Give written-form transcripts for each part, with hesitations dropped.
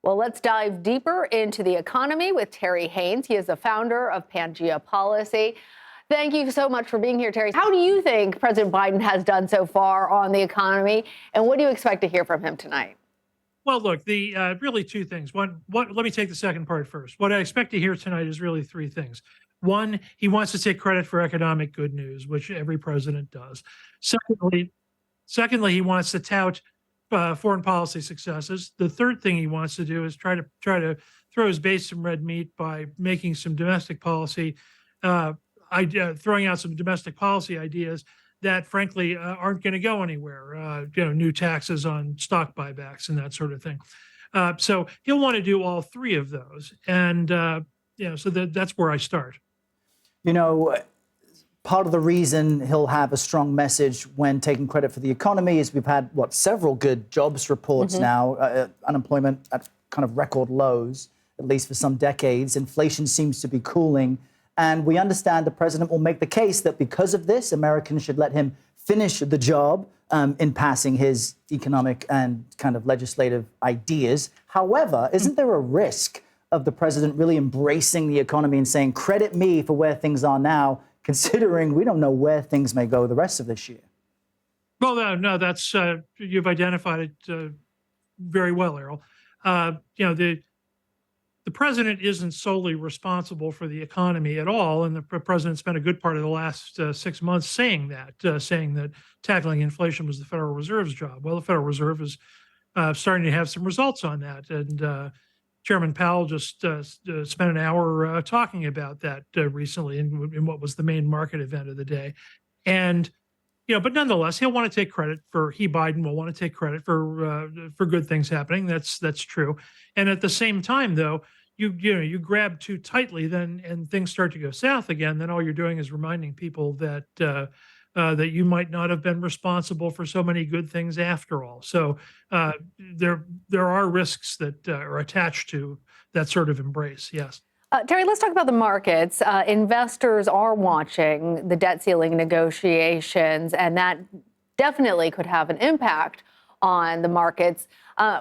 Well, let's dive deeper into the economy with Terry Haines. He is the founder of Pangaea Policy. Thank you so much for being here, Terry. How do you think President Biden has done so far on the economy, and what do you expect to hear from him tonight? Well, look, the really two things. One, let me take the second part first. What I expect to hear tonight is really three things. One, he wants to take credit for economic good news, which every president does. Secondly, he wants to tout foreign policy successes. The third thing he wants to do is try to throw his base some red meat by making some domestic policy, throwing out some domestic policy ideas that frankly aren't going to go anywhere. New taxes on stock buybacks and that sort of thing. So he'll want to do all three of those, and so that's where I start. Part of the reason he'll have a strong message when taking credit for the economy is we've had, several good jobs reports now, unemployment at kind of record lows, at least for some decades. Inflation seems to be cooling. And we understand the president will make the case that because of this, Americans should let him finish the job in passing his economic and kind of legislative ideas. However, isn't there a risk of the president really embracing the economy and saying, credit me for where things are now, considering we don't know where things may go the rest of this year? Well, no, that's you've identified it very well, Errol. The president isn't solely responsible for the economy at all, and the president spent a good part of the last 6 months saying that tackling inflation was the Federal Reserve's job. Well, the Federal Reserve is starting to have some results on that, and Chairman Powell just spent an hour talking about that recently in what was the main market event of the day. And but nonetheless, he'll want to take credit for Biden will want to take credit for good things happening. That's true. And at the same time, though, you grab too tightly, then and things start to go south again. Then all you're doing is reminding people that that you might not have been responsible for so many good things after all. So there are risks that are attached to that sort of embrace. Yes. Terry, let's talk about the markets. Investors are watching the debt ceiling negotiations, and that definitely could have an impact on the markets.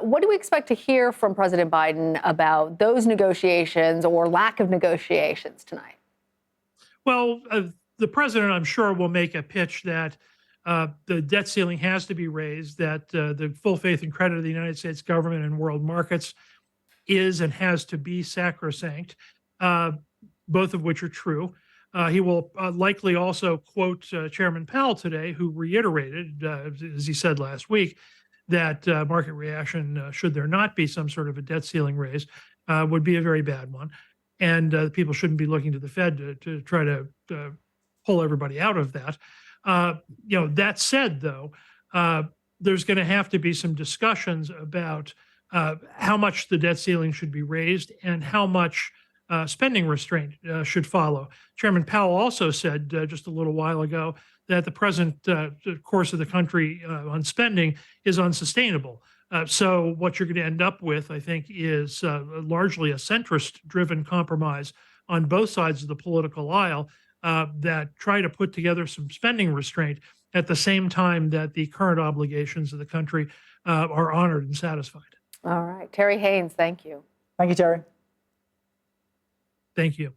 What do we expect to hear from President Biden about those negotiations or lack of negotiations tonight? Well, the president, I'm sure, will make a pitch that the debt ceiling has to be raised, that the full faith and credit of the United States government and world markets is and has to be sacrosanct, both of which are true. He will likely also quote Chairman Powell today, who reiterated, as he said last week, that market reaction, should there not be some sort of a debt ceiling raise, would be a very bad one. And people shouldn't be looking to the Fed to try to pull everybody out of that. That said, though, there's going to have to be some discussions about how much the debt ceiling should be raised and how much spending restraint should follow. Chairman Powell also said just a little while ago that the present course of the country on spending is unsustainable. So what you're going to end up with, I think, is largely a centrist-driven compromise on both sides of the political aisle that try to put together some spending restraint at the same time that the current obligations of the country are honored and satisfied. All right. Terry Haines, thank you. Thank you, Terry. Thank you.